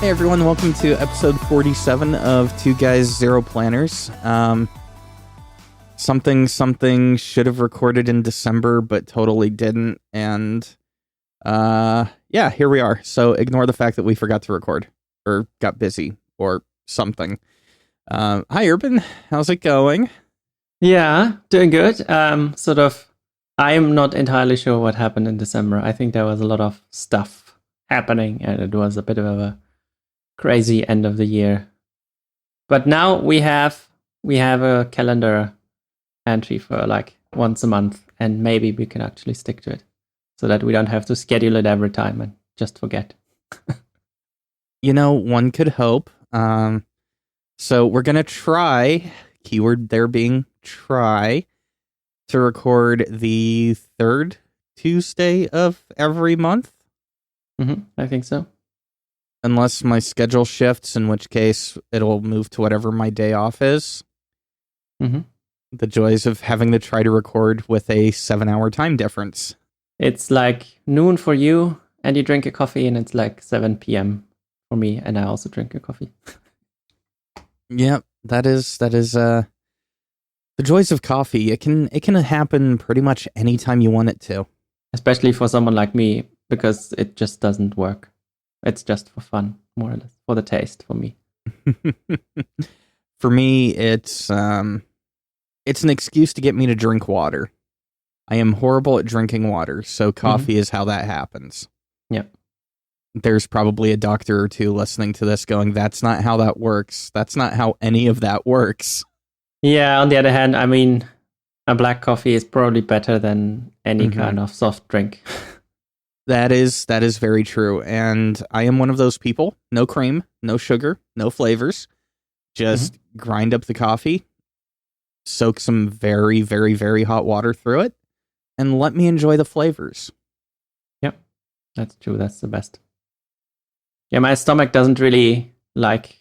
Hey everyone, welcome to episode 47 of Two Guys, Zero Planners. Something should have recorded in December, but totally didn't, and here we are. So ignore the fact that we forgot to record, or got busy, or something. Hi Urban, how's it going? Yeah, doing good. I'm not entirely sure what happened in December. I think there was a lot of stuff happening, and it was a bit of a crazy end of the year. But now we have a calendar entry for like once a month, and maybe we can actually stick to it so that we don't have to schedule it every time and just forget. One could hope. So we're going to try, keyword there being try, to record the third Tuesday of every month. I think so. Unless my schedule shifts, in which case it'll move to whatever my day off is. The joys of having to try to record with a 7-hour time difference. It's like noon for you, and you drink a coffee, and it's like 7 p.m. for me, and I also drink a coffee. Yep, that is the joys of coffee. It can happen pretty much anytime you want it to. Especially for someone like me, because it just doesn't work. It's just for fun, more or less, for the taste for me. For me, it's an excuse to get me to drink water. I am horrible at drinking water, so coffee is how that happens. Yep. There's probably a doctor or two listening to this going, that's not how that works. That's not how any of that works. Yeah, on the other hand, I mean, a black coffee is probably better than any kind of soft drink. That is very true, and I am one of those people. No cream, no sugar, no flavors. Just grind up the coffee, soak some very, very, very hot water through it, and let me enjoy the flavors. Yep, that's true. That's the best. Yeah, my stomach doesn't really like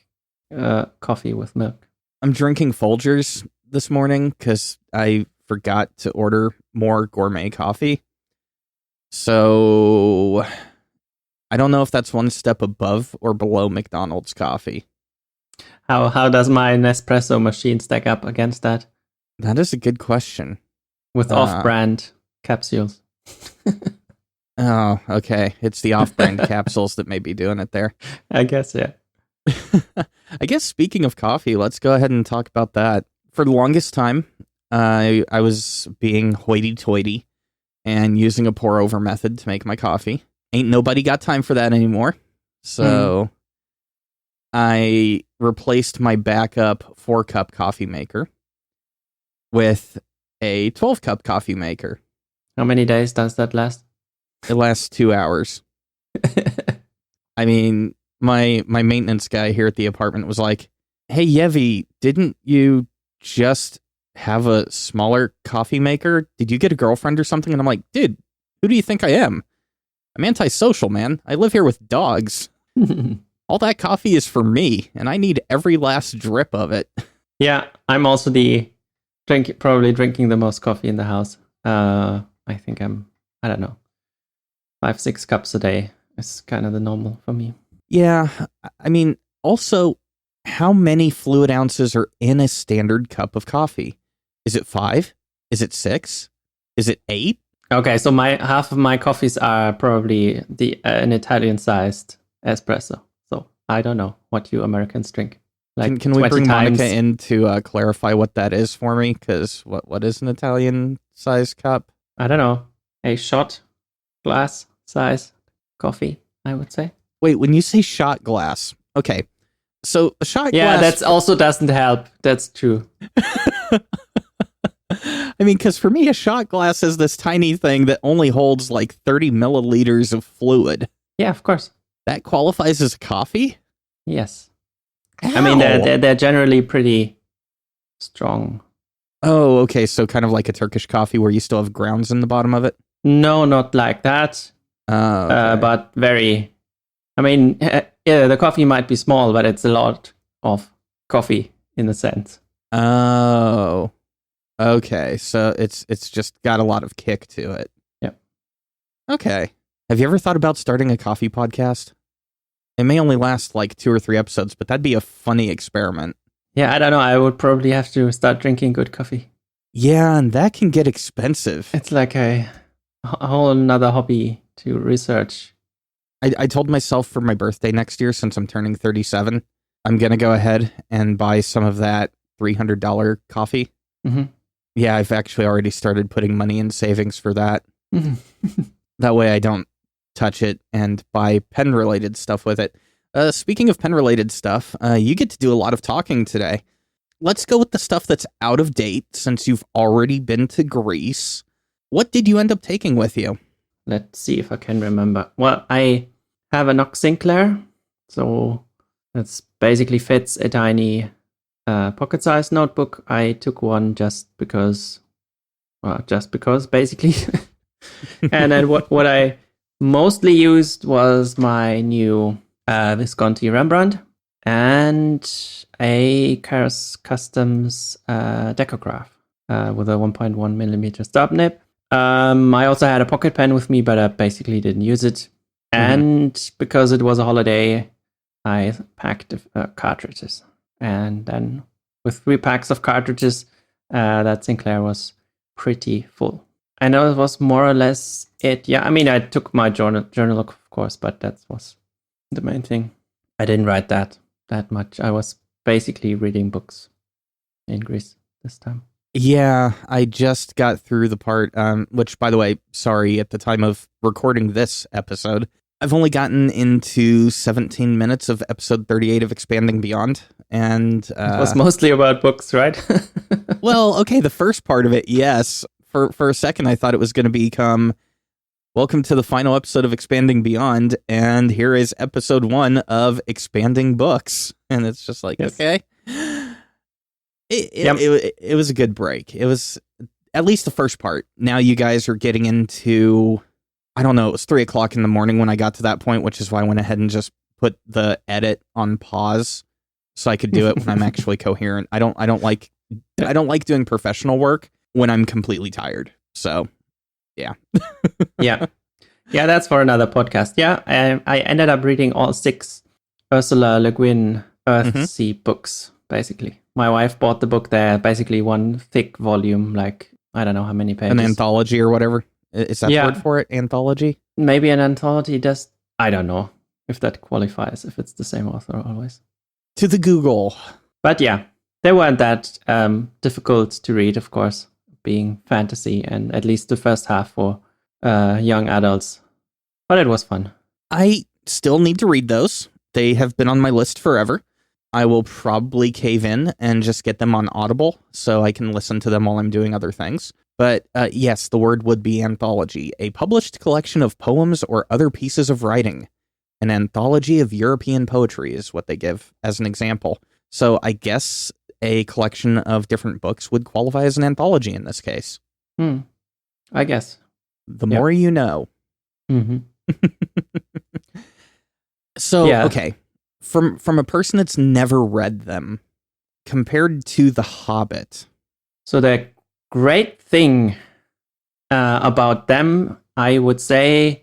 coffee with milk. I'm drinking Folgers this morning because I forgot to order more gourmet coffee. So I don't know if that's one step above or below McDonald's coffee. How does my Nespresso machine stack up against that? That is a good question. With off-brand capsules. Oh, okay. It's the off-brand capsules that may be doing it there. I guess, yeah. I guess speaking of coffee, let's go ahead and talk about that. For the longest time, I was being hoity-toity and using a pour-over method to make my coffee. Ain't nobody got time for that anymore. So I replaced my backup 4-cup coffee maker with a 12-cup coffee maker. How many days does that last? It lasts 2 hours. I mean, my maintenance guy here at the apartment was like, hey, Yevie, didn't you just have a smaller coffee maker? Did you get a girlfriend or something? And I'm like, dude, who do you think I am? I'm antisocial, man. I live here with dogs. All that coffee is for me, and I need every last drip of it. Yeah, I'm also probably drinking the most coffee in the house. I think I don't know, 5-6 cups a day is kind of the normal for me. Yeah, I mean, also, how many fluid ounces are in a standard cup of coffee? Is it 5? Is it 6? Is it 8? Okay, so half of my coffees are probably an Italian-sized espresso. So I don't know what you Americans drink. Like can we bring Monica in to clarify what that is for me? Because what is an Italian-sized cup? I don't know. A shot glass size coffee, I would say. Wait, when you say shot glass, okay. So a shot glass... Yeah, that also doesn't help. That's true. I mean, because for me, a shot glass is this tiny thing that only holds like 30 milliliters of fluid. Yeah, of course. That qualifies as coffee? Yes. How? I mean, they're generally pretty strong. Oh, okay. So kind of like a Turkish coffee where you still have grounds in the bottom of it? No, not like that. Okay. But very... I mean, yeah, the coffee might be small, but it's a lot of coffee in a sense. Oh, okay. So it's just got a lot of kick to it. Yep. Okay. Have you ever thought about starting a coffee podcast? It may only last like 2 or 3 episodes, but that'd be a funny experiment. Yeah, I don't know. I would probably have to start drinking good coffee. Yeah, and that can get expensive. It's like a whole another hobby to research. I told myself for my birthday next year, since I'm turning 37, I'm going to go ahead and buy some of that $300 coffee. Mm-hmm. Yeah, I've actually already started putting money in savings for that. That way I don't touch it and buy pen-related stuff with it. Speaking of pen-related stuff, you get to do a lot of talking today. Let's go with the stuff that's out of date, since you've already been to Greece. What did you end up taking with you? Let's see if I can remember. Well, I have a Knox Sinclair, so that basically fits a tiny pocket-sized notebook. I took one just because, basically. And then what I mostly used was my new Visconti Rembrandt and a Karas Customs Decograph with a 1.1 millimeter stub nib. I also had a pocket pen with me, but I basically didn't use it. And because it was a holiday, I packed cartridges. And then with 3 packs of cartridges, that Sinclair was pretty full. I know it was more or less it. Yeah, I mean, I took my journal of course, but that was the main thing. I didn't write that much. I was basically reading books in Greece this time. Yeah, I just got through the part, which, by the way, sorry, at the time of recording this episode, I've only gotten into 17 minutes of episode 38 of Expanding Beyond, and... it was mostly about books, right? Well, okay, the first part of it, yes. For a second, I thought it was going to become, welcome to the final episode of Expanding Beyond, and here is episode 1 of Expanding Books. And it's just like, yes. Okay. It was a good break. It was at least the first part. Now you guys are getting into, I don't know, it was 3 o'clock in the morning when I got to that point, which is why I went ahead and just put the edit on pause so I could do it when I'm actually coherent. I don't like doing professional work when I'm completely tired. So, yeah. Yeah, that's for another podcast. Yeah, I ended up reading all 6 Ursula Le Guin Earthsea books, basically. My wife bought the book there, basically one thick volume, like, I don't know how many pages. An anthology or whatever? Is that the word for it? Anthology? Maybe an anthology. I don't know if that qualifies, if it's the same author always. To the Google. But yeah, they weren't that difficult to read, of course, being fantasy, and at least the first half for young adults. But it was fun. I still need to read those. They have been on my list forever. I will probably cave in and just get them on Audible so I can listen to them while I'm doing other things. But yes, the word would be anthology, a published collection of poems or other pieces of writing. An anthology of European poetry is what they give as an example. So I guess a collection of different books would qualify as an anthology in this case. I guess. The more you know. Mm-hmm. So, okay. From a person that's never read them, compared to The Hobbit. So the great thing about them, I would say,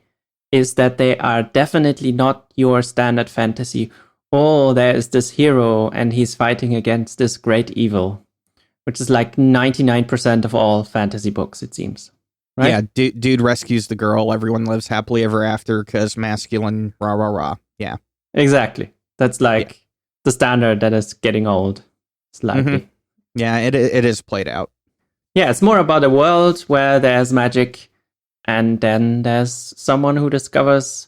is that they are definitely not your standard fantasy. Oh, there is this hero and he's fighting against this great evil, which is like 99% of all fantasy books, it seems. Right? Yeah, dude rescues the girl, everyone lives happily ever after because masculine, rah, rah, rah. Yeah. Exactly. That's like the standard that is getting old, slightly. Mm-hmm. Yeah, it is played out. Yeah, it's more about a world where there's magic, and then there's someone who discovers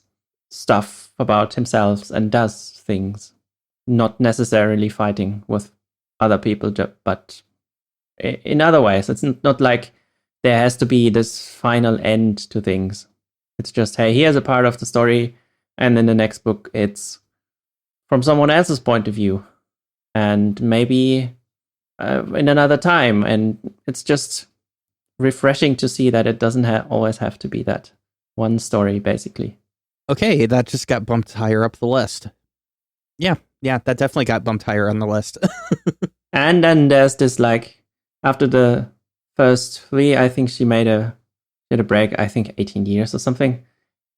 stuff about himself and does things, not necessarily fighting with other people, but in other ways. It's not like there has to be this final end to things. It's just, hey, here's a part of the story, and in the next book, it's from someone else's point of view, and maybe in another time. And it's just refreshing to see that it doesn't always have to be that one story, basically. Okay, that just got bumped higher up the list. Yeah, that definitely got bumped higher on the list. And then there's this, like, after the first 3, I think she did a break, I think 18 years or something.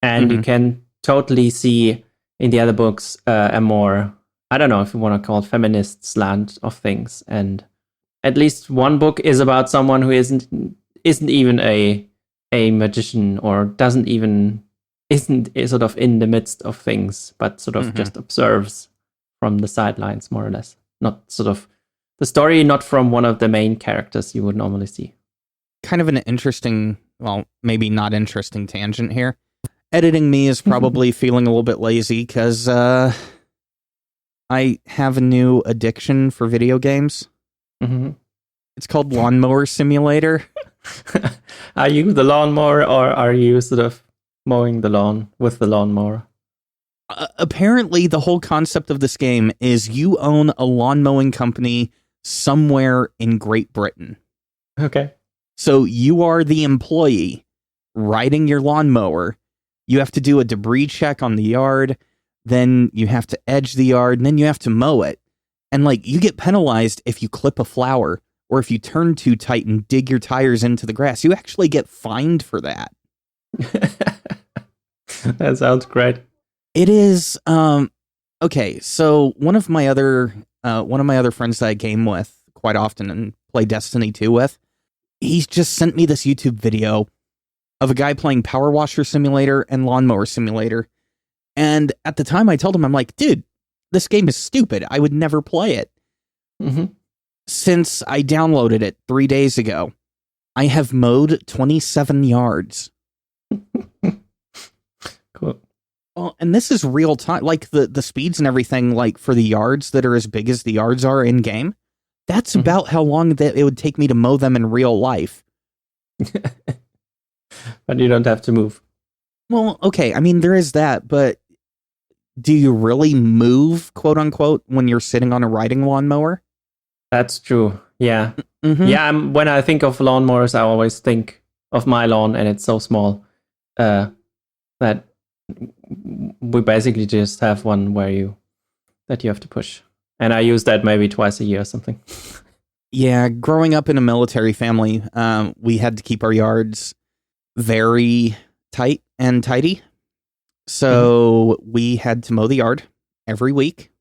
And you can totally see in the other books, a more, I don't know if you want to call it feminist slant of things. And at least one book is about someone who isn't even a magician, or isn't sort of in the midst of things, but sort of just observes from the sidelines, more or less. Not sort of the story, not from one of the main characters you would normally see. Kind of an interesting, well, maybe not interesting tangent here. Editing me is probably feeling a little bit lazy because I have a new addiction for video games. Mm-hmm. It's called Lawnmower Simulator. Are you the lawnmower, or are you sort of mowing the lawn with the lawnmower? Apparently, the whole concept of this game is you own a lawn mowing company somewhere in Great Britain. Okay. So you are the employee riding your lawnmower. You have to do a debris check on the yard. Then you have to edge the yard, and then you have to mow it. And like, you get penalized if you clip a flower, or if you turn too tight and dig your tires into the grass. You actually get fined for that. That sounds great. It is, okay, so one of my other friends that I game with quite often and play Destiny 2 with, he's just sent me this YouTube video of a guy playing Power Washer Simulator and Lawnmower Simulator. And at the time I told him, I'm like, dude, this game is stupid. I would never play it. Mm-hmm. Since I downloaded it 3 days ago, I have mowed 27 yards. Cool. Well, and this is real time, like the speeds and everything, like for the yards that are as big as the yards are in game. That's about how long that it would take me to mow them in real life. But you don't have to move. Well, okay, I mean, there is that, but do you really move, quote unquote, when you're sitting on a riding lawnmower? That's true. Yeah. Mm-hmm. Yeah, when I think of lawnmowers, I always think of my lawn, and it's so small that we basically just have one that you have to push. And I use that maybe twice a year or something. Yeah, growing up in a military family, we had to keep our yards very tight and tidy. So we had to mow the yard every week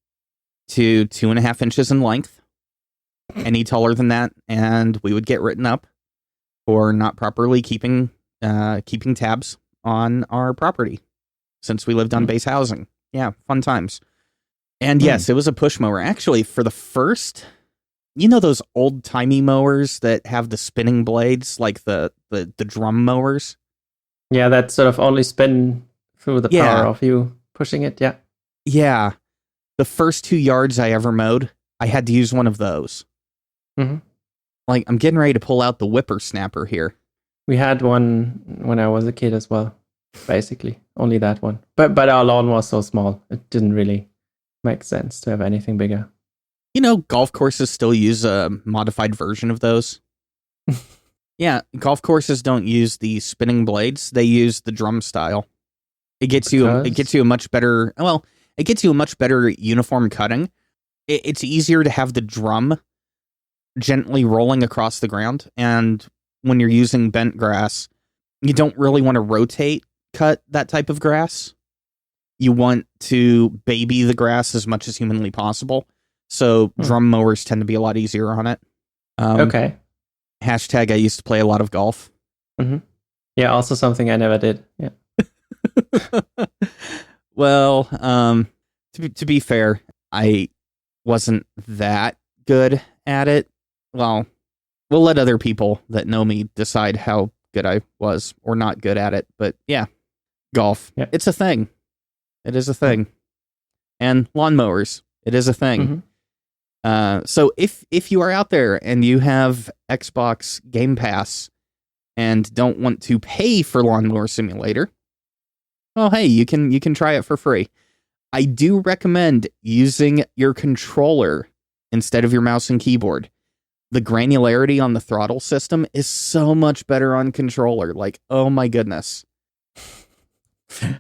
to 2.5 inches in length. Any taller than that, and we would get written up for not properly keeping tabs on our property, since we lived on base housing. Yeah, fun times. And yes, it was a push mower. Actually, for the first, you know those old-timey mowers that have the spinning blades, like the drum mowers? Yeah, that sort of only spin through the power of you pushing it, yeah. Yeah. The first 2 yards I ever mowed, I had to use one of those. Mm-hmm. Like, I'm getting ready to pull out the whippersnapper here. We had one when I was a kid as well, basically. Only that one. But our lawn was so small, it didn't really make sense to have anything bigger. You know, golf courses still use a modified version of those. Yeah, golf courses don't use the spinning blades. They use the drum style. It gets you a much better, uniform cutting. It's easier to have the drum gently rolling across the ground, and when you're using bent grass, you don't really want to cut that type of grass. You want to baby the grass as much as humanly possible, so drum mowers tend to be a lot easier on it. Okay. Hashtag I used to play a lot of golf. Mm-hmm. Yeah, also something I never did. Yeah. Well, to be fair, I wasn't that good at it. Well, we'll let other people that know me decide how good I was or not good at it. But yeah, golf. Yeah. It's a thing. It is a thing. And lawnmowers. It is a thing. Mm-hmm. So if you are out there and you have Xbox Game Pass and don't want to pay for Lawnmower Simulator, well, hey, you can try it for free. I do recommend using your controller instead of your mouse and keyboard. The granularity on the throttle system is so much better on controller. Like, oh my goodness.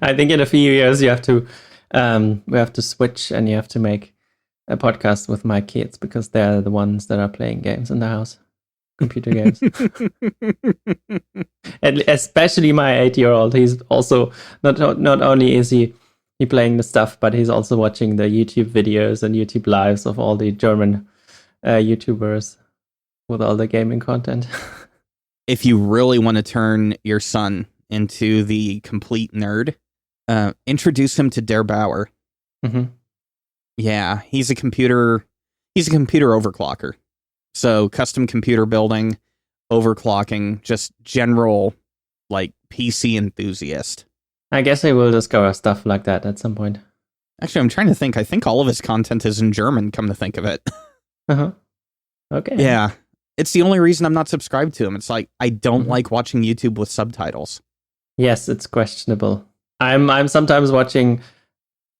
I think in a few years we have to switch, and you have to make a podcast with my kids, because they're the ones that are playing games in the house, computer games. And especially my 8-year-old. He's also not only is he he playing the stuff, but he's also watching the YouTube videos and YouTube lives of all the German YouTubers with all the gaming content. If you really want to turn your son into the complete nerd, introduce him to Der Bauer. Mm-hmm. Yeah, he's a computer overclocker. So custom computer building, overclocking, just general like PC enthusiast. I guess I will discover stuff like that at some point. Actually, I'm trying to think. I think all of his content is in German, come to think of it. Uh-huh. Okay. Yeah. It's the only reason I'm not subscribed to him. It's like, I don't like watching YouTube with subtitles. Yes, it's questionable. I'm sometimes watching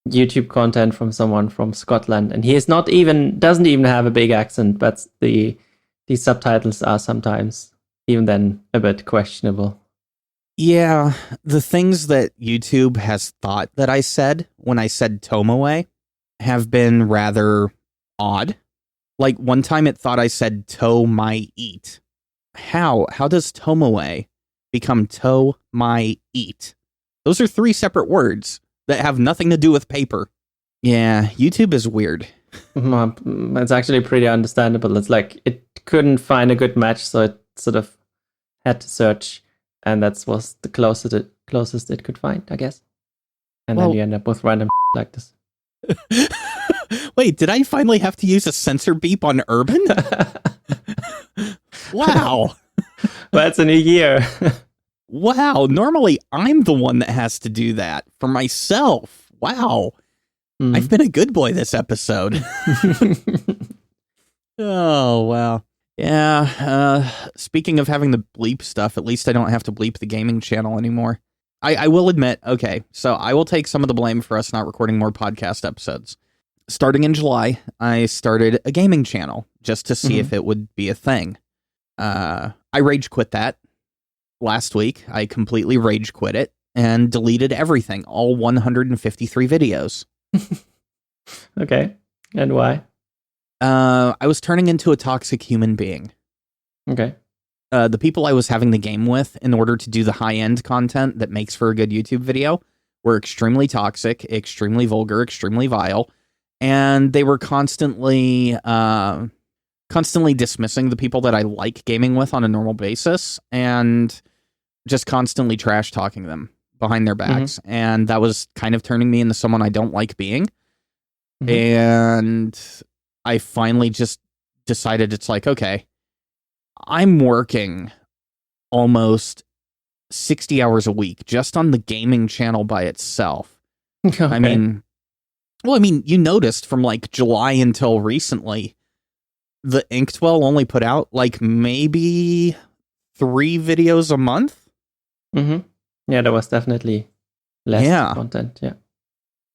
YouTube content from someone from Scotland, and he is doesn't even have a big accent, but the subtitles are sometimes even then a bit questionable. Yeah, the things that YouTube has thought that I said when I said Tomoe have been rather odd. Like one time it thought I said to my eat. How does Tomoe become to my eat? Those are 3 separate words that have nothing to do with paper. Yeah, YouTube is weird. It's actually pretty understandable. It's like it couldn't find a good match, so it sort of had to search, and that was the closest it could find, I guess. And then you end up with random like this. Wait, did I finally have to use a censor beep on Urban? Wow. That's a new year. Wow, normally I'm the one that has to do that for myself. Wow. Mm. I've been a good boy this episode. Oh, wow. Yeah, speaking of having the bleep stuff, at least I don't have to bleep the gaming channel anymore. I will admit, okay, so I will take some of the blame for us not recording more podcast episodes. Starting in July, I started a gaming channel just to see if it would be a thing. I rage quit that last week. I completely rage quit it and deleted everything, all 153 videos. Okay, and why? I was turning into a toxic human being. Okay. The people I was having the game with in order to do the high-end content that makes for a good YouTube video were extremely toxic, extremely vulgar, extremely vile, and they were constantly dismissing the people that I like gaming with on a normal basis and just constantly trash-talking them behind their backs. And that was kind of turning me into someone I don't like being. And I finally just decided it's like, okay, I'm working almost 60 hours a week just on the gaming channel by itself. Okay. I mean, you noticed from like July until recently, the Inktwell only put out like maybe 3 videos a month. Yeah, there was definitely less content.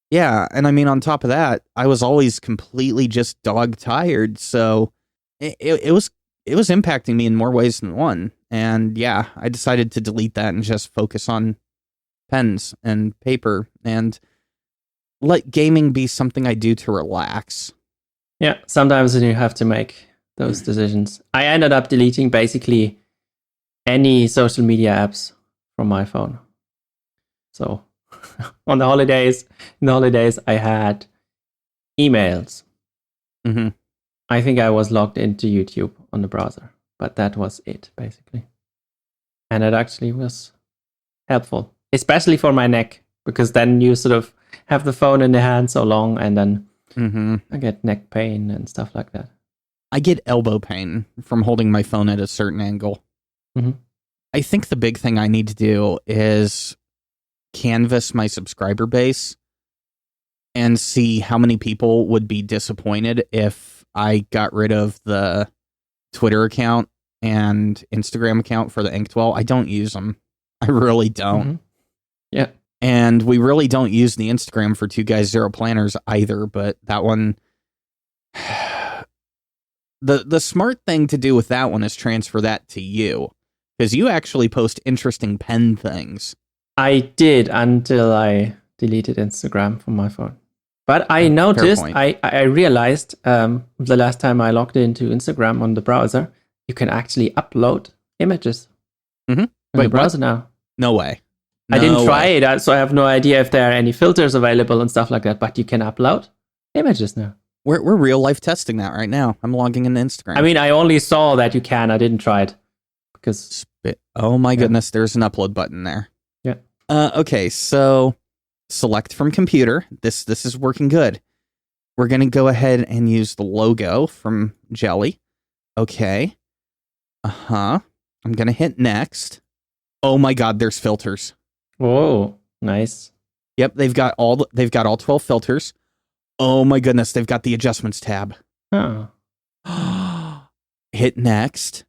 Yeah, and I mean, on top of that, I was always completely just dog tired, so it was impacting me in more ways than one. And yeah, I decided to delete that and just focus on pens and paper and let gaming be something I do to relax. Yeah, sometimes you have to make those decisions. I ended up deleting basically any social media apps from my phone. So in the holidays, I had emails. I think I was logged into YouTube on the browser, but that was it, basically. And it actually was helpful, especially for my neck, because then you sort of have the phone in the hand so long, and then I get neck pain and stuff like that. I get elbow pain from holding my phone at a certain angle. I think the big thing I need to do is canvass my subscriber base and see how many people would be disappointed if I got rid of the Twitter account and Instagram account for the Inktwell. I don't use them. I really don't. Yeah. And we really don't use the Instagram for Two Guys Zero Planners either, but that one... The smart thing to do with that one is transfer that to you, because you actually post interesting pen things. I did until I deleted Instagram from my phone. But I noticed, I realized the last time I logged into Instagram on the browser, you can actually upload images in the browser now. No way. I didn't try way. it, so I have no idea if there are any filters available and stuff like that, but you can upload images now. We're real life testing that right now. I'm logging into Instagram. I mean, I only saw that you can. I didn't try it because. Oh my goodness, there's an upload button there. Yeah. Okay, so select from computer. This is working good. We're gonna go ahead and use the logo from Jelly. Okay. I'm gonna hit next. Oh my God, there's filters. Whoa, nice. Yep, they've got all 12 filters. Oh my goodness, they've got the adjustments tab. Oh. Hit next.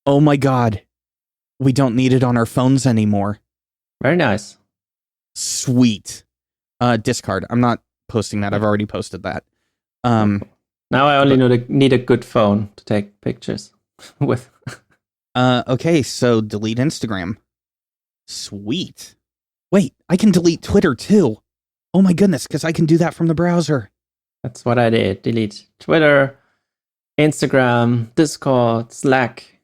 Oh my God. We don't need it on our phones anymore. Very nice. Sweet. Discard. I'm not posting that. I've already posted that. Now I only need a good phone to take pictures with. Okay, so delete Instagram. Sweet. Wait, I can delete Twitter too. Oh my goodness, because I can do that from the browser. That's what I did. Delete Twitter, Instagram, Discord, Slack.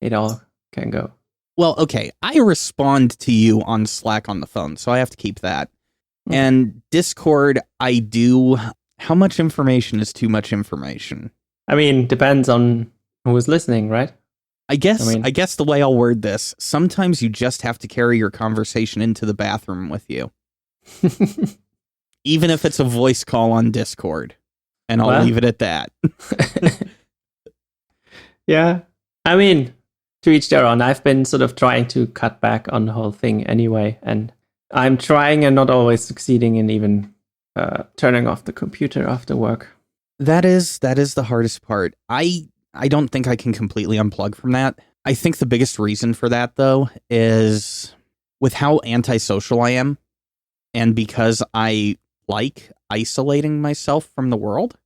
It all can go. Well, okay, I respond to you on Slack on the phone, so I have to keep that. And Discord, I do. How much information is too much information? I mean, depends on who is listening, right? I guess the way I'll word this, sometimes you just have to carry your conversation into the bathroom with you. Even if it's a voice call on Discord. And I'll leave it at that. Yeah. I mean, to each their own. I've been sort of trying to cut back on the whole thing anyway. And I'm trying and not always succeeding in even turning off the computer after work. That is the hardest part. I don't think I can completely unplug from that. I think the biggest reason for that, though, is with how antisocial I am, and because I like isolating myself from the world,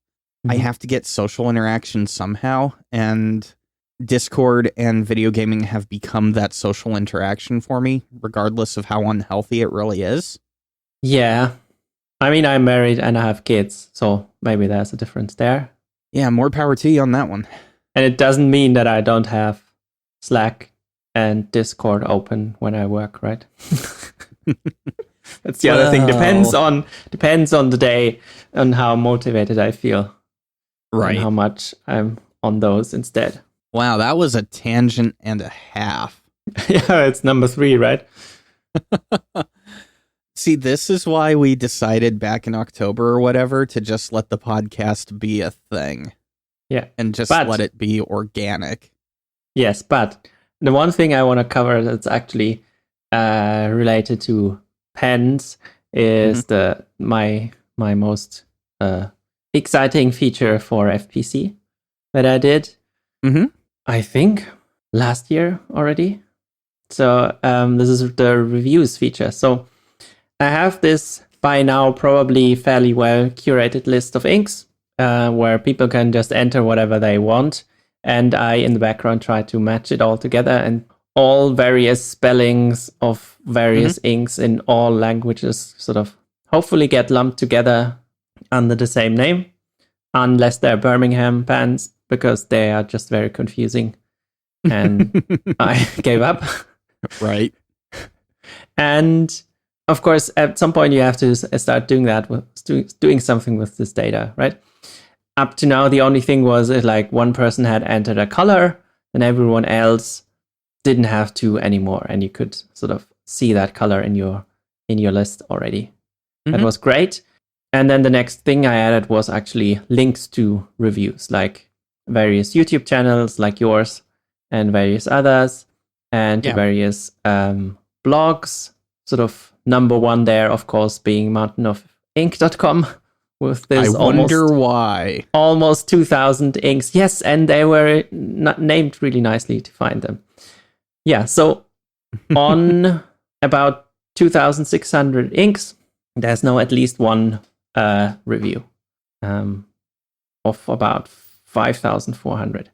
I have to get social interaction somehow, and Discord and video gaming have become that social interaction for me, regardless of how unhealthy it really is. Yeah. I mean, I'm married and I have kids, so maybe there's a difference there. Yeah, more power to you on that one. And it doesn't mean that I don't have Slack and Discord open when I work, right? That's the other thing. Depends on the day, on how motivated I feel. Right. And how much I'm on those instead. Wow, that was a tangent and a half. Yeah, it's number 3, right? See, this is why we decided back in October or whatever to just let the podcast be a thing. Yeah. And just let it be organic. Yes, but the one thing I want to cover that's actually related to pens is my most exciting feature for FPC that I did. I think last year already. So this is the reviews feature. So I have this by now probably fairly well curated list of inks where people can just enter whatever they want. And I, in the background, try to match it all together, and all various spellings of various inks in all languages sort of hopefully get lumped together under the same name, unless they're Birmingham pens, because they are just very confusing. And I gave up. Right. And of course, at some point you have to start doing that, doing something with this data, right? Up to now, the only thing was like one person had entered a color and everyone else didn't have to anymore. And you could sort of see that color in your list already. That was great. And then the next thing I added was actually links to reviews, like various YouTube channels like yours and various others, and various blogs. Sort of number one there, of course, being mountainofink.com with this almost 2,000 inks. Yes, and they were named really nicely to find them. Yeah, so on about 2,600 inks, there's now at least one review of about 5,400.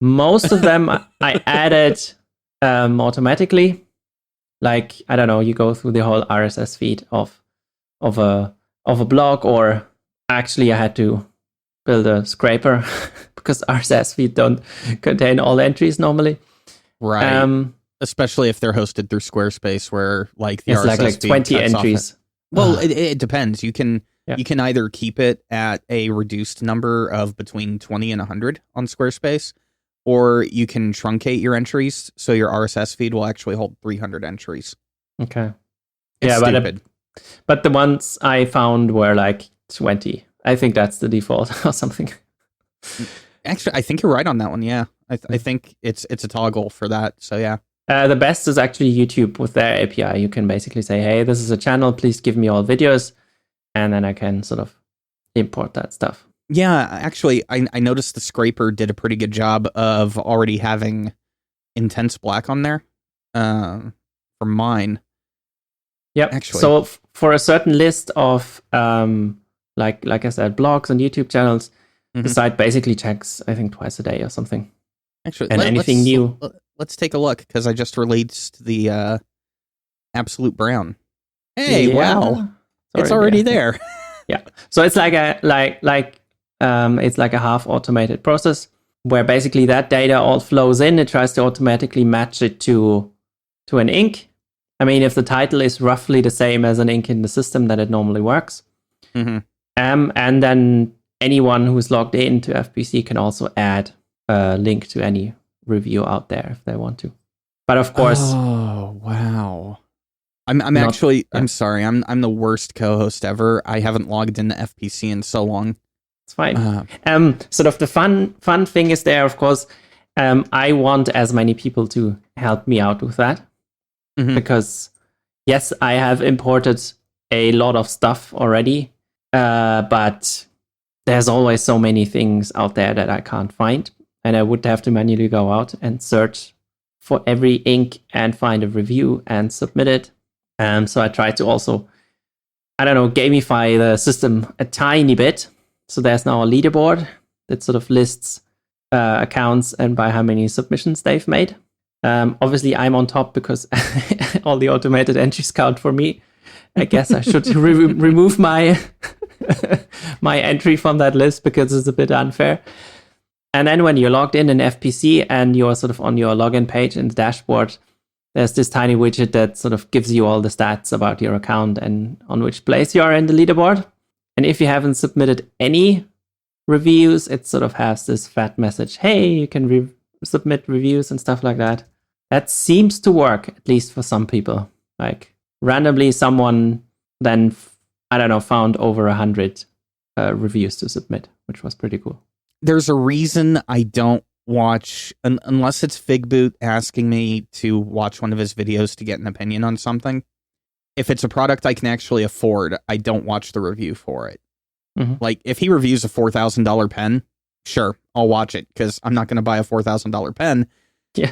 Most of them I added automatically. Like, I don't know, you go through the whole RSS feed of a blog, or actually I had to build a scraper because RSS feed don't contain all entries normally. Right. especially if they're hosted through Squarespace, where like the It's RSS like feed 20 cuts off entries. Well, it depends. You can Yeah. you can either keep it at a reduced number of between 20 and 100 on Squarespace, or you can truncate your entries so your RSS feed will actually hold 300 entries. Okay. It's Yeah, stupid. but the ones I found were like 20. I think that's the default or something. Actually, I think you're right on that one. Yeah, I think it's a toggle for that. So yeah. The best is actually YouTube with their API. You can basically say, hey, this is a channel, please give me all videos. And then I can sort of import that stuff. Yeah, actually, I noticed the scraper did a pretty good job of already having Intense Black on there for mine. Yep. Actually. So for a certain list of, like I said, blogs and YouTube channels, the site basically checks, I think, twice a day or something. Actually, and anything new. Let's take a look, because I just released the Absolute Brown. Hey, wow. It's already there. Yeah. So it's like it's like a half automated process where basically that data all flows in. It tries to automatically match it to an ink. I mean, if the title is roughly the same as an ink in the system, then it normally works. Mm-hmm. And then anyone who's logged into FPC can also add a link to any review out there if they want to. But of course, oh wow. I'm sorry. I'm the worst co-host ever. I haven't logged into FPC in so long. It's fine. Sort of the fun thing is there, of course. I want as many people to help me out with that. Mm-hmm. Because yes, I have imported a lot of stuff already, but there's always so many things out there that I can't find, and I would have to manually go out and search for every ink and find a review and submit it. So I try to also, gamify the system a tiny bit. So there's now a leaderboard that sort of lists accounts and by how many submissions they've made. Obviously, I'm on top because all the automated entries count for me. I guess I should remove my my entry from that list because it's a bit unfair. And then when you're logged in FPC and you're sort of on your login page in the dashboard, there's this tiny widget that sort of gives you all the stats about your account and on which place you are in the leaderboard. And if you haven't submitted any reviews, it sort of has this fat message, hey, you can submit reviews and stuff like that. That seems to work, at least for some people. Like randomly someone then, found over 100 reviews to submit, which was pretty cool. There's a reason I don't watch, unless it's Figboot asking me to watch one of his videos to get an opinion on something. If it's a product I can actually afford, I don't watch the review for it. Mm-hmm. Like, if he reviews a $4,000 pen, sure, I'll watch it, because I'm not going to buy a $4,000 pen. Yeah.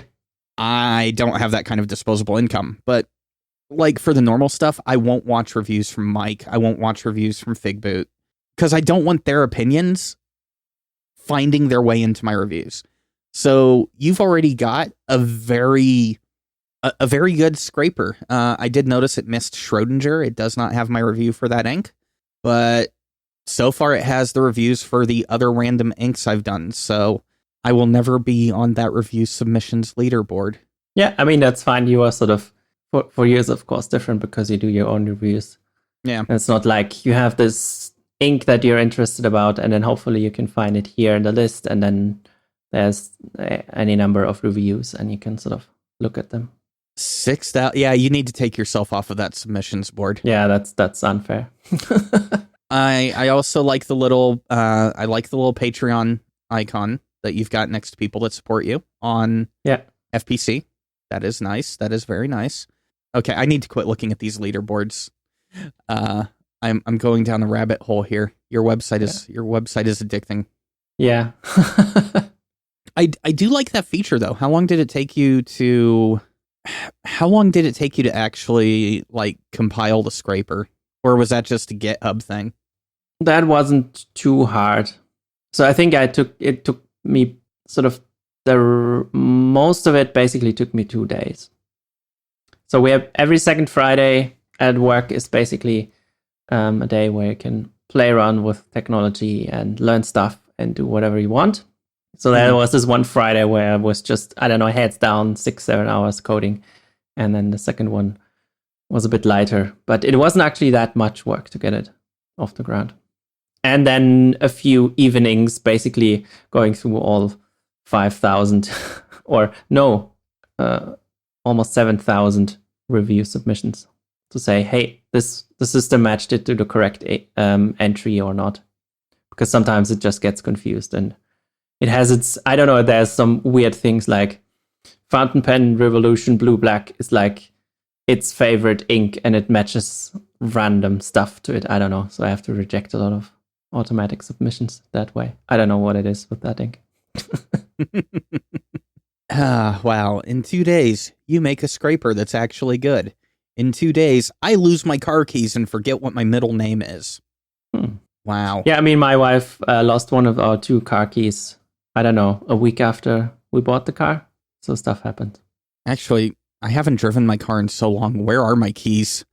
I don't have that kind of disposable income. But, like, for the normal stuff, I won't watch reviews from Mike. I won't watch reviews from Figboot, because I don't want their opinions finding their way into my reviews. So you've already got a very good scraper. I did notice it missed Schrodinger. It does not have my review for that ink, but so far it has the reviews for the other random inks I've done. So I will never be on that review submissions leaderboard. Yeah, I mean, that's fine. You are sort of, for you is of course different because you do your own reviews. Yeah. And it's not like you have this ink that you're interested about and then hopefully you can find it here in the list and then there's any number of reviews and you can sort of look at them. 6,000. Yeah, you need to take yourself off of that submissions board. Yeah, that's unfair. I also like the little Patreon icon that you've got next to people that support you on FPC. That is nice. That is very nice. Okay, I need to quit looking at these leaderboards. I'm going down a rabbit hole here. Your website is addicting. Yeah. I do like that feature though. How long did it take you to actually like compile the scraper? Or was that just a GitHub thing? That wasn't too hard. So I think it took me sort of most of it basically took me 2 days. So we have every second Friday at work is basically a day where you can play around with technology and learn stuff and do whatever you want. So there was this one Friday where I was just, I don't know, heads down, 6-7 hours coding. And then the second one was a bit lighter. But it wasn't actually that much work to get it off the ground. And then a few evenings basically going through all 5,000 or no, almost 7,000 review submissions to say, hey, the system matched it to the correct entry or not. Because sometimes it just gets confused and it has its, I don't know, there's some weird things like Fountain Pen Revolution Blue Black is like its favorite ink and it matches random stuff to it. I don't know. So I have to reject a lot of automatic submissions that way. I don't know what it is with that ink. Wow. In 2 days, you make a scraper that's actually good. In 2 days, I lose my car keys and forget what my middle name is. Wow. Yeah, I mean, my wife lost one of our 2 car keys, I don't know, a week after we bought the car. So stuff happened. Actually, I haven't driven my car in so long. Where are my keys?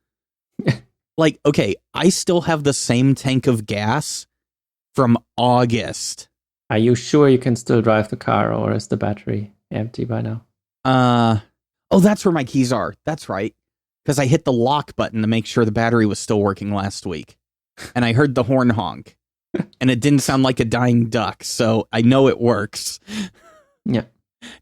Like, okay, I still have the same tank of gas from August. Are you sure you can still drive the car, or is the battery empty by now? Oh, that's where my keys are. That's right. Because I hit the lock button to make sure the battery was still working last week. And I heard the horn honk. And it didn't sound like a dying duck, so I know it works. Yeah.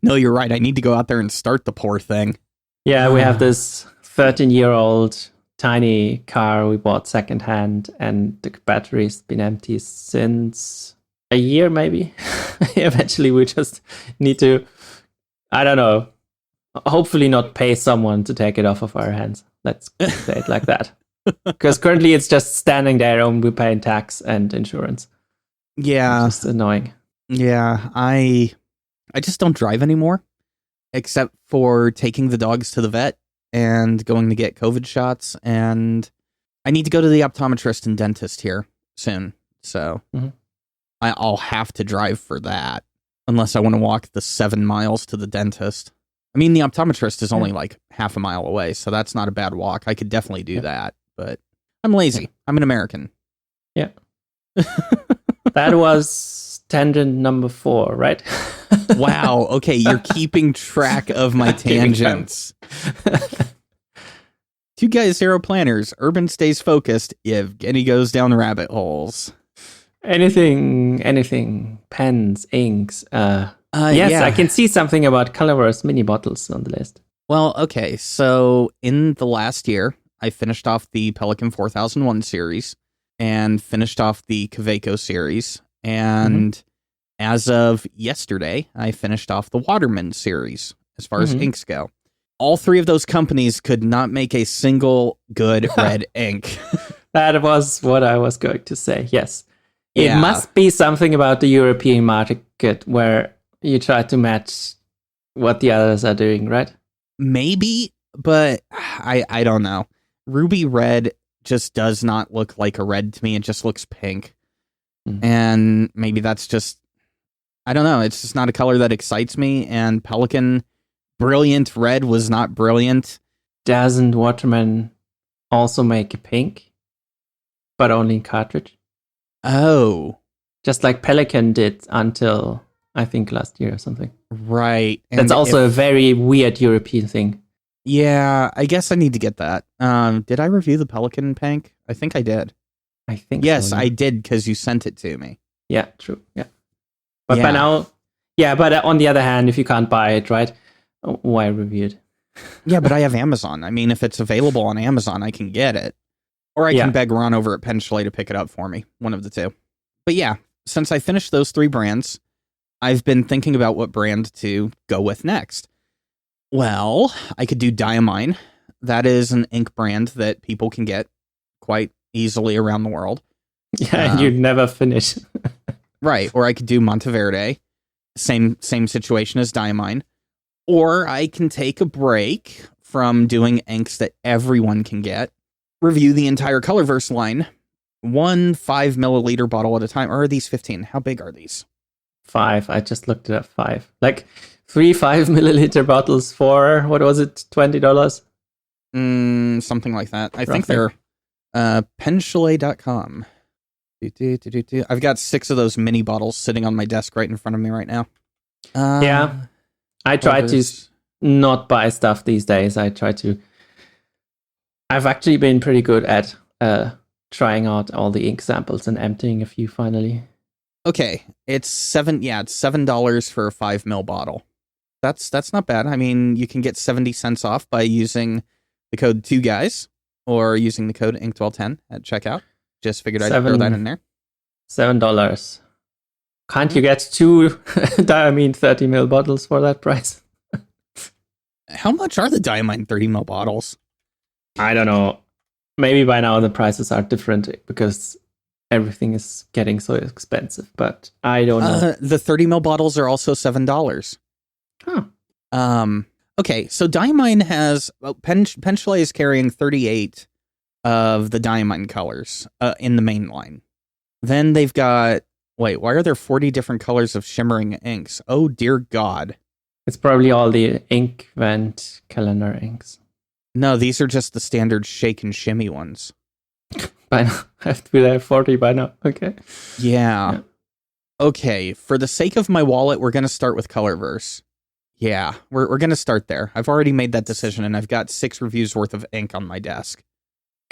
No, you're right. I need to go out there and start the poor thing. Yeah, we have this 13-year-old tiny car we bought secondhand, and the battery's been empty since a year, maybe. Eventually, we just need to, I don't know, hopefully not pay someone to take it off of our hands. Let's say it like that. Because currently it's just standing there and we're paying tax and insurance. Yeah. It's just annoying. Yeah, I just don't drive anymore, except for taking the dogs to the vet and going to get COVID shots. And I need to go to the optometrist and dentist here soon. So I'll have to drive for that, unless I want to walk the 7 miles to the dentist. I mean, the optometrist is only like half a mile away, so that's not a bad walk. I could definitely do that, but I'm lazy. I'm an American. Yeah. That was tangent number 4, right? Wow. Okay, you're keeping track of my tangents. 2 guys, 0 planners. Urban stays focused. Yvgenii goes down rabbit holes. Anything. Pens, inks. Yes, yeah. I can see something about colorless mini bottles on the list. Well, okay. So in the last year, I finished off the Pelican 4001 series and finished off the Kaweco series. And as of yesterday, I finished off the Waterman series as far as inks go. All 3 of those companies could not make a single good red ink. That was what I was going to say, yes. Yeah. It must be something about the European market where you try to match what the others are doing, right? Maybe, but I don't know. Ruby red just does not look like a red to me. It just looks pink. And maybe that's just, I don't know. It's just not a color that excites me. And Pelican Brilliant Red was not brilliant. Doesn't Waterman also make a pink, but only in cartridge? Oh. Just like Pelican did until, I think, last year or something. Right. And that's also a very weird European thing. Yeah, I guess I need to get that. Did I review the Pelican pink? I think I did. I think yes, so, yeah. I did, because you sent it to me. Yeah, true. Yeah. But by now, but on the other hand, if you can't buy it, right, why review it? Yeah, but I have Amazon. I mean, if it's available on Amazon, I can get it. Or I can beg Ron over at Penn Chalet to pick it up for me. One of the 2. But yeah, since I finished those 3 brands, I've been thinking about what brand to go with next. Well, I could do Diamine. That is an ink brand that people can get quite easily around the world. Yeah, and you'd never finish. Right. Or I could do Monteverde. Same situation as Diamine. Or I can take a break from doing inks that everyone can get. Review the entire Colorverse line. 1 5 milliliter bottle at a time. Or are these 15? How big are these? 5. I just looked it up. 5. Like 3 5 milliliter bottles for, what was it, $20? Something like that. I think they're PennChalet.com. I've got 6 of those mini bottles sitting on my desk right in front of me right now. Yeah, I try to not buy stuff these days. I've actually been pretty good at trying out all the ink samples and emptying a few finally. Okay, it's $7 for a 5 ml bottle. That's not bad. I mean, you can get 70 cents off by using the code 2guys or using the code Ink1210 at checkout. Just figured I'd throw that in there. $7. Can't you get 2 Diamine 30 ml bottles for that price? How much are the Diamine 30 ml bottles? I don't know. Maybe by now the prices are different because everything is getting so expensive, but I don't know. The 30 ml bottles are also $7. Huh. Okay, so Diamine has Penchalet is carrying 38 of the Diamine colors in the main line. Then they've got why are there 40 different colors of shimmering inks? Oh dear God. It's probably all the ink vent calendar inks. No, these are just the standard shake and shimmy ones. By now, I have to be there 40 by now. Okay. Yeah. Okay, for the sake of my wallet, we're going to start with Colorverse. Yeah, we're going to start there. I've already made that decision, and I've got 6 reviews worth of ink on my desk.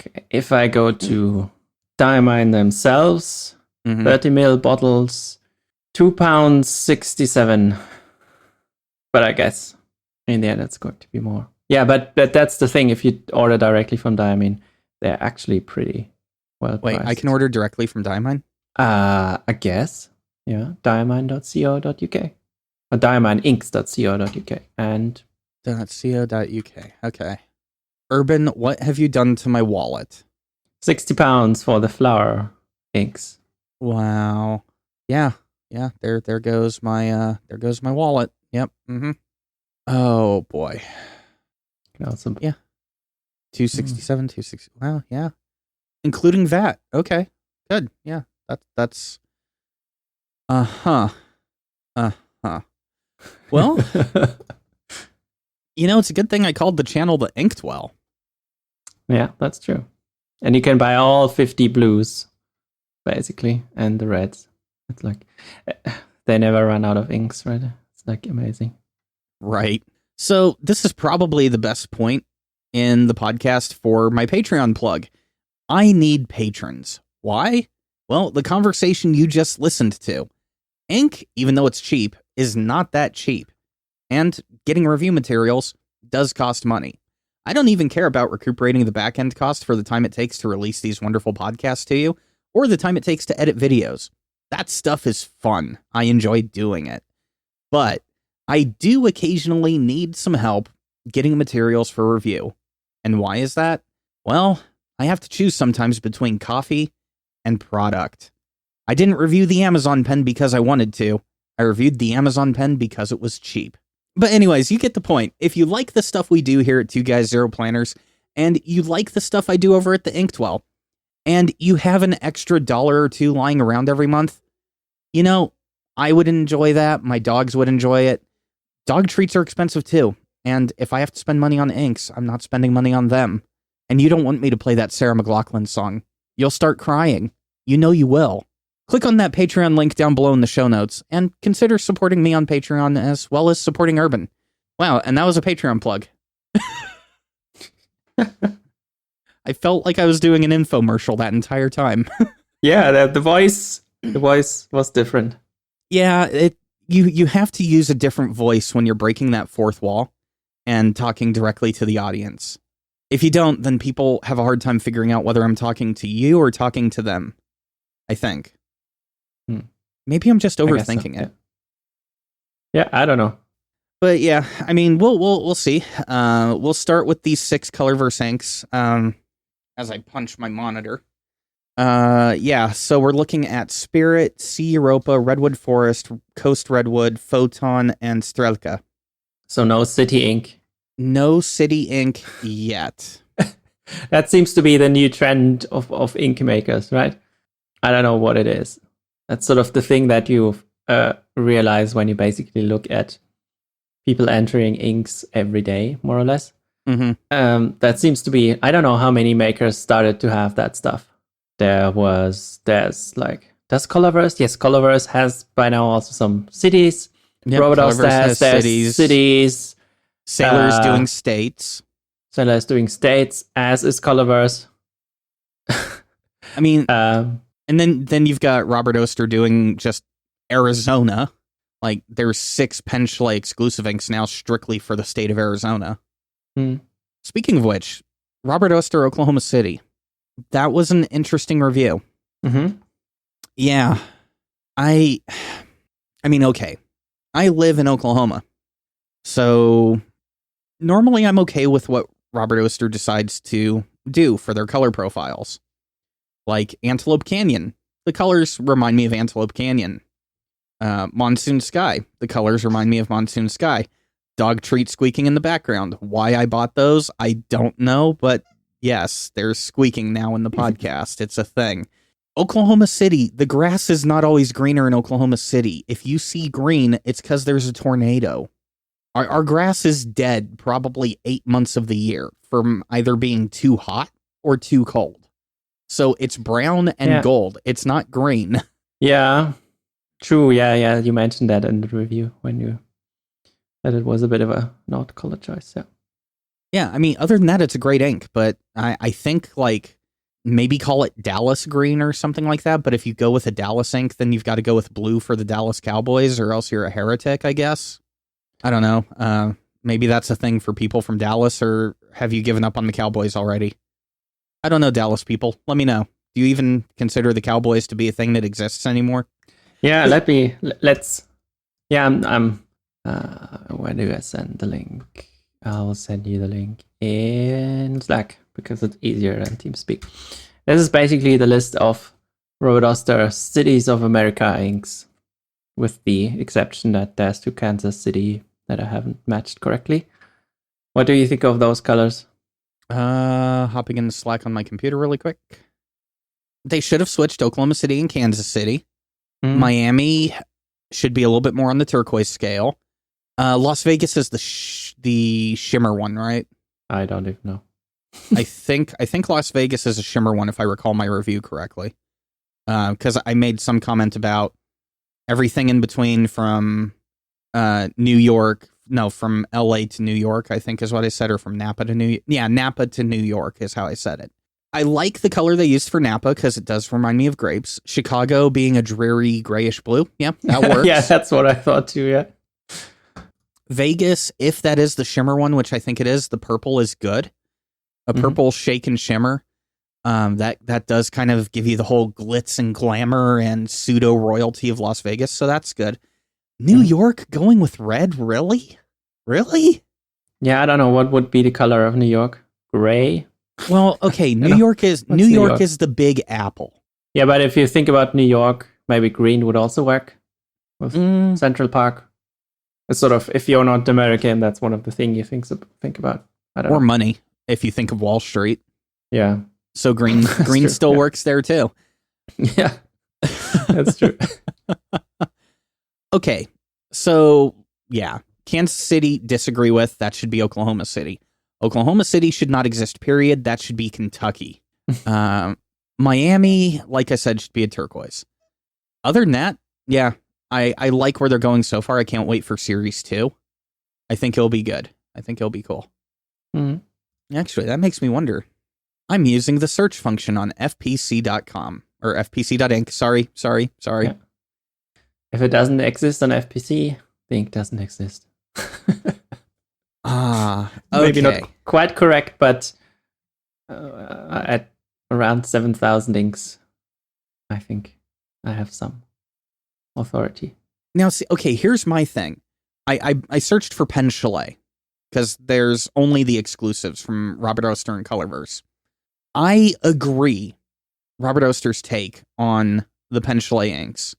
Okay. If I go to Diamine themselves, 30 ml bottles, £2.67. But I guess in the end, it's going to be more. Yeah, but that's the thing. If you order directly from Diamine, they're actually pretty well priced. Wait, I can order directly from Diamine? I guess. Yeah, diamine.co.uk. Or diamineinks.co.uk. And .co.uk. Okay. Urban, what have you done to my wallet? £60 for the flower inks. Wow. Yeah. There goes my wallet. Yep. Oh boy. Yeah. 267, 260. Wow. Yeah. Including VAT. Okay. Good. Yeah. That's. Well, it's a good thing I called the channel the Inktwell. Yeah, that's true. And you can buy all 50 blues, basically, and the reds. It's like they never run out of inks, right? It's like amazing. Right. So this is probably the best point in the podcast for my Patreon plug. I need patrons. Why? Well, the conversation you just listened to. Ink, even though it's cheap, is not that cheap. And getting review materials does cost money. I don't even care about recuperating the back-end cost for the time it takes to release these wonderful podcasts to you, or the time it takes to edit videos. That stuff is fun. I enjoy doing it. But I do occasionally need some help getting materials for review. And why is that? Well, I have to choose sometimes between coffee and product. I didn't review the Amazon pen because I wanted to. I reviewed the Amazon pen because it was cheap. But anyways, you get the point. If you like the stuff we do here at 2Guys Zero Planners, and you like the stuff I do over at the Inktwell, and you have an extra $1 or $2 lying around every month, I would enjoy that. My dogs would enjoy it. Dog treats are expensive too. And if I have to spend money on inks, I'm not spending money on them. And you don't want me to play that Sarah McLachlan song. You'll start crying. You know you will. Click on that Patreon link down below in the show notes and consider supporting me on Patreon as well as supporting Urban. Wow, and that was a Patreon plug. I felt like I was doing an infomercial that entire time. Yeah, the voice was different. Yeah, you have to use a different voice when you're breaking that fourth wall and talking directly to the audience. If you don't, then people have a hard time figuring out whether I'm talking to you or talking to them, I think. Maybe I'm just overthinking it. Yeah, I don't know. But yeah, I mean, we'll see. We'll start with these 6 Colorverse inks as I punch my monitor. So we're looking at Spirit, Sea Europa, Redwood Forest, Coast Redwood, Photon, and Strelka. So no city ink. No city ink yet. That seems to be the new trend of ink makers, right? I don't know what it is. That's sort of the thing that you realize when you basically look at people entering inks every day, more or less. That seems to be, I don't know how many makers started to have that stuff. there's Colorverse? Yes, Colorverse has by now also some cities. Yep, Roboduster has cities. Sailor's doing states. Sailor's doing states, as is Colorverse. I mean, and then you've got Robert Oster doing just Arizona. Like, there's 6 Pen Chalet exclusive inks now strictly for the state of Arizona. Speaking of which, Robert Oster, Oklahoma City. That was an interesting review. Yeah. I mean, okay. I live in Oklahoma. So normally I'm okay with what Robert Oster decides to do for their color profiles. Like Antelope Canyon. The colors remind me of Antelope Canyon. Monsoon Sky. The colors remind me of Monsoon Sky. Dog treat squeaking in the background. Why I bought those, I don't know, but yes, there's squeaking now in the podcast. It's a thing. Oklahoma City. The grass is not always greener in Oklahoma City. If you see green, it's because there's a tornado. Our grass is dead probably 8 months of the year from either being too hot or too cold. So it's brown and gold. It's not green. Yeah. True, yeah. You mentioned that in the review that it was a bit of a not color choice, yeah. Yeah, I mean, other than that, it's a great ink, but I think, like, maybe call it Dallas green or something like that, but if you go with a Dallas ink, then you've got to go with blue for the Dallas Cowboys, or else you're a heretic, I guess. I don't know. Maybe that's a thing for people from Dallas, or have you given up on the Cowboys already? I don't know, Dallas people. Let me know. Do you even consider the Cowboys to be a thing that exists anymore? Yeah, let's. Yeah, I'm. Where do I send the link? I'll send you the link in Slack because it's easier than TeamSpeak. This is basically the list of Robert Oster Cities of America inks, with the exception that there's 2 Kansas City that I haven't matched correctly. What do you think of those colors? Hopping into Slack on my computer really quick. They should have switched Oklahoma City and Kansas City. Miami should be a little bit more on the turquoise scale. Las Vegas is the shimmer one, right? I don't even know. I think Las Vegas is a shimmer one, if I recall my review correctly. Because I made some comment about everything in between from New York. No, from LA to New York, I think is what I said, or from Napa to Napa to New York is how I said it. I like the color they used for Napa because it does remind me of grapes. Chicago being a dreary grayish blue. Yeah, that works. Yeah, that's what I thought too, yeah. Vegas, if that is the shimmer one, which I think it is, the purple is good. A purple shake and shimmer. That does kind of give you the whole glitz and glamour and pseudo royalty of Las Vegas, so that's good. New York going with red, really? Really? Yeah, I don't know what would be the color of New York. Gray. Well, okay, New York is the Big Apple. Yeah, but if you think about New York, maybe green would also work with Central Park. It's sort of, if you're not American, that's one of the things you think about. I don't know. Or money, if you think of Wall Street. Yeah. So green still works there too. Yeah, that's true. Okay, so yeah, Kansas City, disagree with. That should be Oklahoma City. Oklahoma City should not exist, period. That should be Kentucky. Miami, like I said, should be a turquoise. Other than that, yeah, I like where they're going so far. I can't wait for Series 2. I think it'll be good. I think it'll be cool. Actually, that makes me wonder. I'm using the search function on fpc.com, or fpc.inc. Sorry. Yeah. If it doesn't exist on FPC, the ink doesn't exist. Okay. Maybe not quite correct, but at around 7,000 inks, I think I have some authority. Now, see, okay, here's my thing. I searched for Pen Chalet, because there's only the exclusives from Robert Oster and Colorverse. I agree Robert Oster's take on the Pen Chalet inks.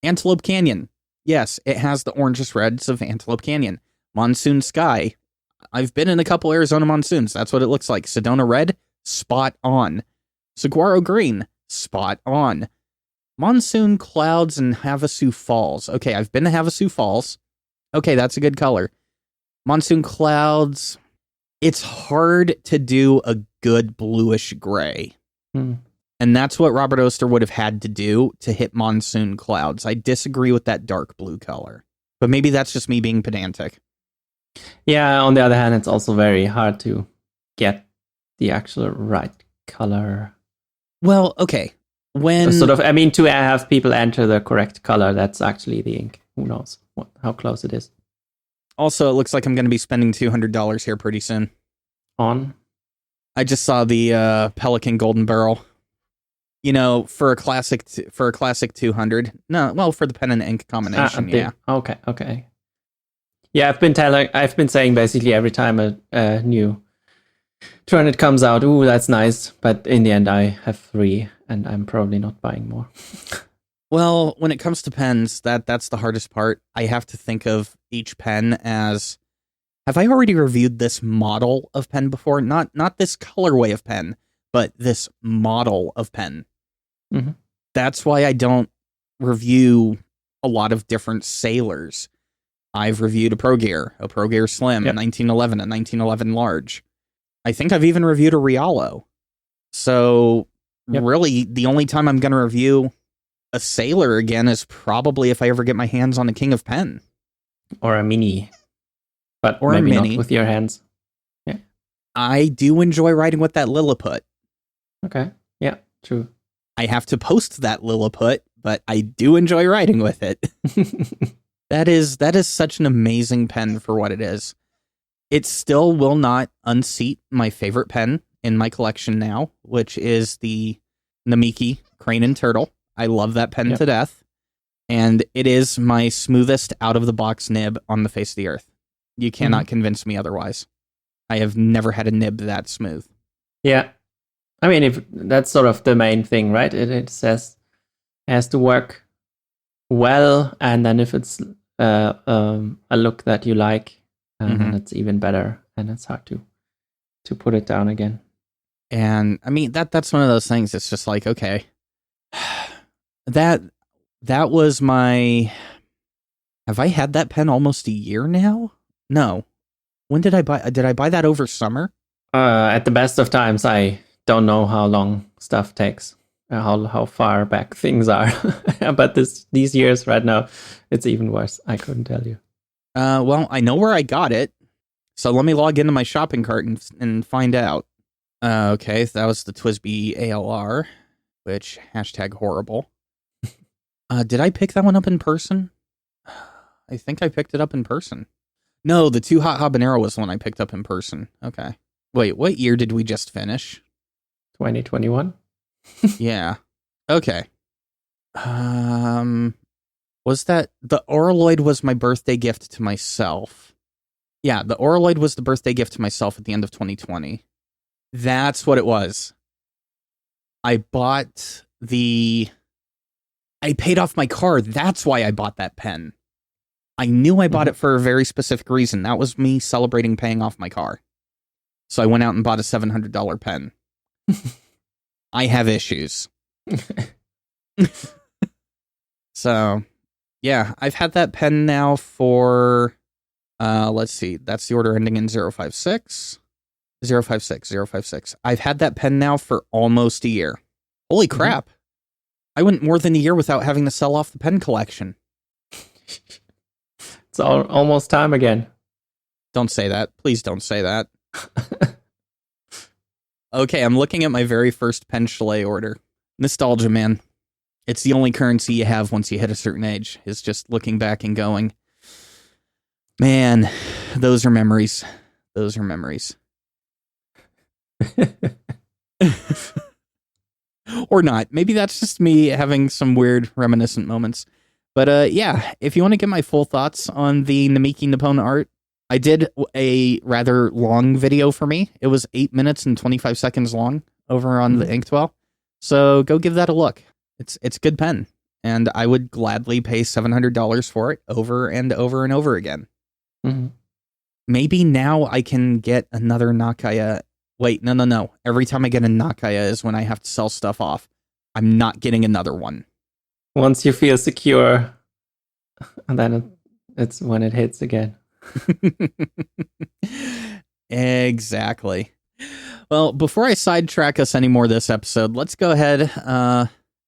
Antelope Canyon. Yes, it has the orangest reds of Antelope Canyon. Monsoon Sky. I've been in a couple Arizona monsoons. That's what it looks like. Sedona Red, spot on. Saguaro Green, spot on. Monsoon Clouds and Havasu Falls. Okay, I've been to Havasu Falls. Okay, that's a good color. Monsoon Clouds. It's hard to do a good bluish gray. And that's what Robert Oster would have had to do to hit monsoon clouds. I disagree with that dark blue color. But maybe that's just me being pedantic. Yeah, on the other hand, it's also very hard to get the actual right color. Well, okay. When to have people enter the correct color, that's actually the ink. Who knows how close it is. Also, it looks like I'm going to be spending $200 here pretty soon. On? I just saw the Pelican Golden Barrel. You know, for a classic 200. No, well, for the pen and ink combination, yeah. Okay. Yeah, I've been saying basically every time a new Trinit comes out, ooh, that's nice. But in the end, I have 3, and I'm probably not buying more. Well, when it comes to pens, that's the hardest part. I have to think of each pen as, have I already reviewed this model of pen before? Not this colorway of pen, but this model of pen. Mm-hmm. That's why I don't review a lot of different sailors. I've reviewed a Pro Gear Slim, yep. 1911, a 1911 large. I think I've even reviewed a Rialo. So really, the only time I'm going to review a sailor again is probably if I ever get my hands on a King of Pen. Or a Mini. But or maybe a Mini. Not with your hands. Yeah. I do enjoy writing with that Lilliput. Okay. Yeah, true. I have to post that Lilliput, but I do enjoy writing with it. That is such an amazing pen for what it is. It still will not unseat my favorite pen in my collection now, which is the Namiki Crane and Turtle. I love that pen to death. And it is my smoothest out-of-the-box nib on the face of the earth. You cannot convince me otherwise. I have never had a nib that smooth. Yeah. I mean, if that's sort of the main thing, right? It says it has to work well, and then if it's a look that you like, then it's even better, and it's hard to put it down again. And I mean that's one of those things. It's just like, okay, that was my. Have I had that pen almost a year now? No. When did I buy? Did I buy that over summer? At the best of times, I don't know how long stuff takes, how far back things are. But these years right now, it's even worse. I couldn't tell you. Well, I know where I got it, so let me log into my shopping cart and find out. Okay, that was the TWSBI ALR, which #horrible. Did I pick that one up in person? I think I picked it up in person. No, the 2 Hot Habanero was the one I picked up in person. Okay. Wait, what year did we just finish? 2021? Yeah. Okay. Was that... The Oraloid was my birthday gift to myself. Yeah, the Oraloid was the birthday gift to myself at the end of 2020. That's what it was. I paid off my car. That's why I bought that pen. I knew I bought it for a very specific reason. That was me celebrating paying off my car. So I went out and bought a $700 pen. I have issues. So, yeah, I've had that pen now for, let's see, that's the order ending in 056. 056. I've had that pen now for almost a year. Holy crap. I went more than a year without having to sell off the pen collection. It's almost time again. Don't say that. Please don't say that. Okay, I'm looking at my very first pen chalet order. Nostalgia, man. It's the only currency you have once you hit a certain age, is just looking back and going, man, those are memories. Those are memories. Or not. Maybe that's just me having some weird reminiscent moments. But yeah, if you want to get my full thoughts on the Namiki Nippon art, I did a rather long video for me. It was 8 minutes and 25 seconds long over on the Inktwell. So go give that a look. It's a good pen, and I would gladly pay $700 for it over and over and over again. Maybe now I can get another Nakaya. Wait, no. Every time I get a Nakaya is when I have to sell stuff off. I'm not getting another one. Once you feel secure, and then it's when it hits again. Exactly. Well, before I sidetrack us anymore this episode, let's go ahead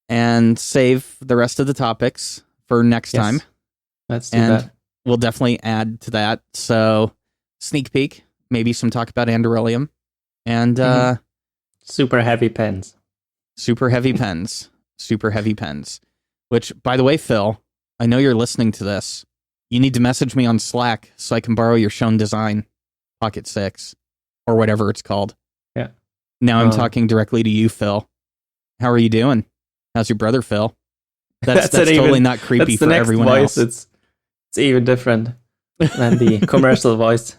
and save the rest of the topics for next time. Let's do that. We'll definitely add to that. So, sneak peek, maybe some talk about Andorelium, and super heavy pens. Super heavy pens. Super heavy pens. Which, by the way, Phil, I know you're listening to this. You need to message me on Slack so I can borrow your Shown Design Pocket 6 or whatever it's called. Yeah. Now I'm talking directly to you, Phil. How are you doing? How's your brother, Phil? That's totally not creepy for everyone else. It's even different than the commercial voice.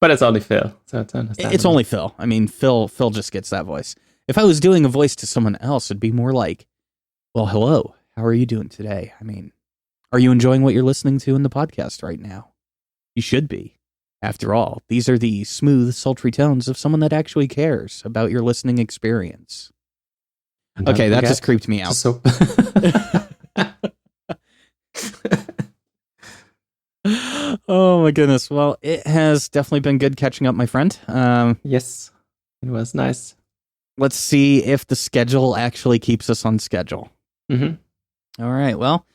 But it's only Phil, so it's understandable. It's only Phil. I mean, Phil just gets that voice. If I was doing a voice to someone else, it'd be more like, well, hello, how are you doing today? I mean, are you enjoying what you're listening to in the podcast right now? You should be. After all, these are the smooth, sultry tones of someone that actually cares about your listening experience. Okay, that just creeped me out. Oh my goodness. Well, it has definitely been good catching up, my friend. Yes, it was nice. Let's see if the schedule actually keeps us on schedule. Mm-hmm. All right. Well,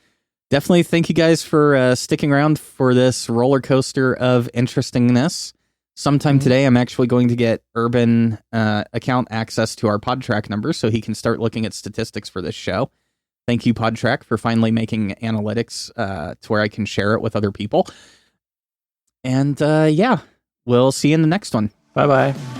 definitely thank you guys for sticking around for this roller coaster of interestingness. Sometime today, I'm actually going to get Urban account access to our PodTrack numbers so he can start looking at statistics for this show. Thank you, PodTrack, for finally making analytics to where I can share it with other people. And yeah, we'll see you in the next one. Bye-bye.